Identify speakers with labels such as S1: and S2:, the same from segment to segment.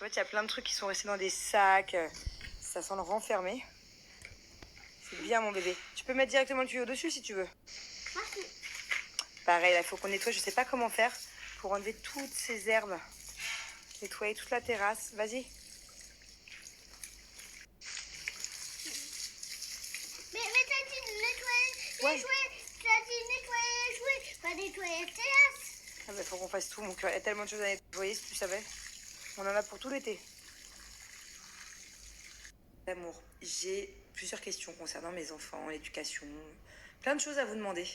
S1: fait, il y a plein de trucs qui sont restés dans des sacs. Ça sent le renfermer. C'est bien, mon bébé. Tu peux mettre directement le tuyau dessus si tu veux.
S2: Merci.
S1: Pareil, il faut qu'on nettoie. Je sais pas comment faire pour enlever toutes ces herbes. Nettoyer toute la terrasse. Vas-y.
S2: Mais t'as dit de nettoyer les jouets. T'as dit nettoyer les jouets, pas nettoyer la terrasse.
S1: Ah bah, faut qu'on fasse tout, mon cœur. Il y a tellement de choses à nettoyer, si tu savais. On en a pour tout l'été. D'amour, j'ai plusieurs questions concernant mes enfants, l'éducation, plein de choses à vous demander.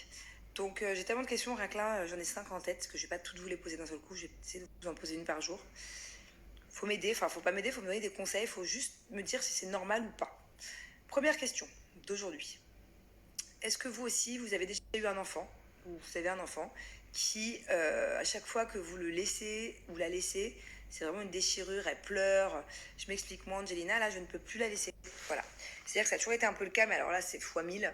S1: Donc j'ai tellement de questions, rien que là, j'en ai 5 en tête, parce que je vais pas toutes vous les poser d'un seul coup, je vais essayer de vous en poser une par jour. Faut m'aider, enfin faut pas m'aider, faut me donner des conseils, faut juste me dire si c'est normal ou pas. Première question d'aujourd'hui. Est-ce que vous aussi, vous avez déjà eu un enfant, ou vous avez un enfant, qui, à chaque fois que vous le laissez ou la laissez, c'est vraiment une déchirure, elle pleure. Je m'explique, moi, Angelina, là, je ne peux plus la laisser. Voilà. C'est-à-dire que ça a toujours été un peu le cas, mais alors là, c'est fois 1000.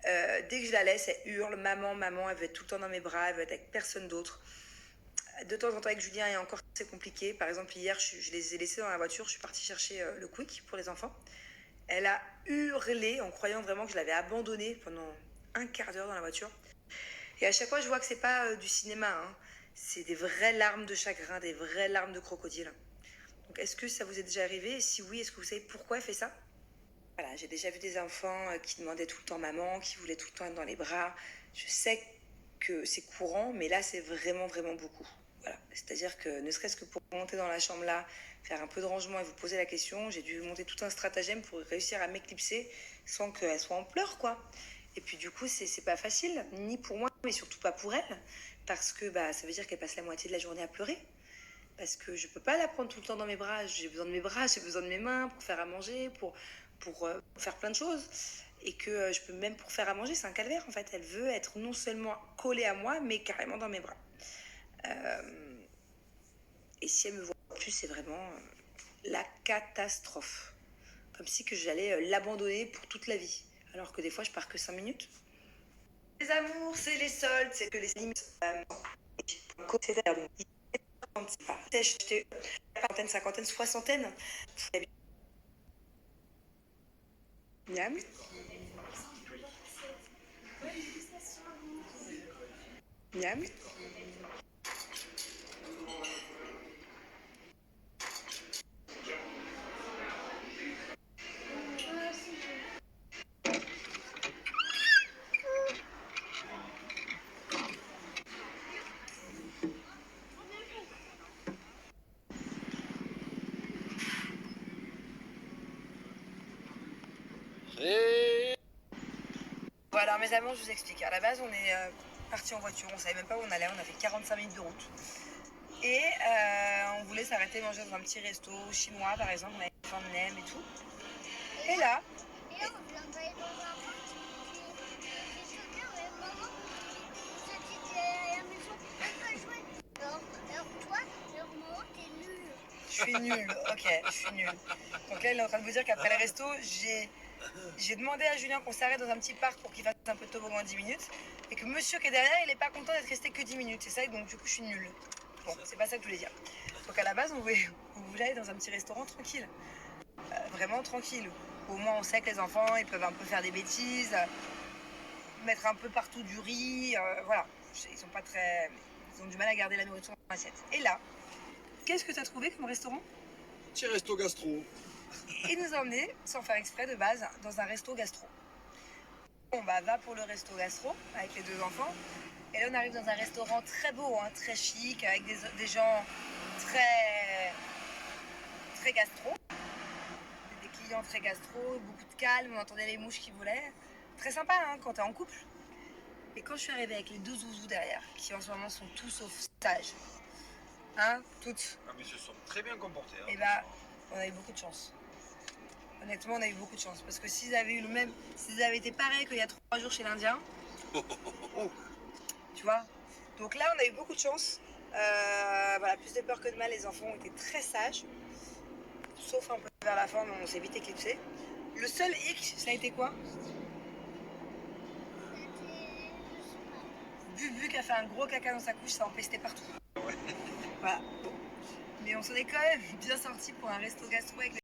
S1: Dès que je la laisse, elle hurle, maman, maman, elle veut être tout le temps dans mes bras, elle veut être avec personne d'autre. De temps en temps avec Julien, et encore, c'est compliqué. Par exemple, hier, je les ai laissés dans la voiture, je suis partie chercher le Quick pour les enfants. Elle a hurlé en croyant vraiment que je l'avais abandonnée pendant un quart d'heure dans la voiture. Et à chaque fois, je vois que c'est pas du cinéma, hein. C'est des vraies larmes de chagrin, des vraies larmes de crocodile. Donc, est-ce que ça vous est déjà arrivé? Et si oui, est-ce que vous savez pourquoi elle fait ça? Voilà, j'ai déjà vu des enfants qui demandaient tout le temps maman, qui voulaient tout le temps être dans les bras. Je sais que c'est courant, mais là, c'est vraiment, vraiment beaucoup. Voilà. C'est-à-dire que ne serait-ce que pour monter dans la chambre là, faire un peu de rangement et vous poser la question, j'ai dû monter tout un stratagème pour réussir à m'éclipser sans qu'elle soit en pleurs, quoi. Et puis du coup, c'est pas facile, ni pour moi, mais surtout pas pour elle, parce que bah, ça veut dire qu'elle passe la moitié de la journée à pleurer. Parce que je peux pas la prendre tout le temps dans mes bras. J'ai besoin de mes bras, j'ai besoin de mes mains pour faire à manger, pour faire plein de choses. Et que je peux même pour faire à manger, c'est un calvaire en fait. Elle veut être non seulement collée à moi, mais carrément dans mes bras. Et si elle me voit plus, c'est vraiment la catastrophe. Comme si que j'allais l'abandonner pour toute la vie. Alors que des fois, je pars que 5 minutes. Les amours, c'est les soldes, c'est que les limites. J'ai acheté quarantaine, cinquantaine, soixantaine. Miam. Miam. Voilà, mes amours, je vous explique. À la base, on est parti en voiture, on savait même pas où on allait, on a fait 45 minutes de route. Et on voulait s'arrêter manger dans un petit resto chinois, par exemple, on avait faim de nem et tout. Et là,
S2: Et là, on vient d'aller dans un petit resto, mais maman, vous êtes à la maison, on peut jouer. Alors toi, alors maman, t'es nulle.
S1: je suis nulle, ok, je suis nulle. Donc là, il est en train de vous dire qu'après le resto, j'ai demandé à Julien qu'on s'arrête dans un petit parc pour qu'il fasse un peu de toboggan 10 minutes. Et que monsieur qui est derrière, il n'est pas content d'être resté que 10 minutes. C'est ça, et donc du coup, je suis nulle. Bon, c'est pas ça que je voulais dire. Donc à la base, on voulait aller dans un petit restaurant tranquille. Vraiment tranquille. Au moins, on sait que les enfants, ils peuvent un peu faire des bêtises, mettre un peu partout du riz, voilà. Ils ont du mal à garder la nourriture dans l'assiette. Et là, qu'est-ce que tu as trouvé comme restaurant?
S3: Petit resto gastro.
S1: Il nous a emmenés, sans faire exprès de base, dans un resto gastro. On va pour le resto gastro avec les deux enfants. Et là, on arrive dans un restaurant très beau, hein, très chic, avec des gens très, très gastro. Des clients très gastro, beaucoup de calme, on entendait les mouches qui volaient. Très sympa hein, quand t'es en couple. Et quand je suis arrivée avec les deux zouzous derrière, qui en ce moment sont tous sauf sages, hein, toutes.
S3: Ah mais ils se sont très bien comportés. Hein.
S1: Et bah, on a eu beaucoup de chance. Honnêtement, on a eu beaucoup de chance. Parce que s'ils avaient eu le même. S'ils avaient été pareils qu'il y a 3 jours chez l'Indien. Tu vois. Donc là, on a eu beaucoup de chance. Voilà, plus de peur que de mal, les enfants ont été très sages. Sauf un peu vers la fin, mais on s'est vite éclipsé. Le seul hic, ça a été quoi? Bubu qui a fait un gros caca dans sa couche, ça a empesté partout. Voilà. Bon. Mais on s'en est quand même bien sorti pour un resto gastro avec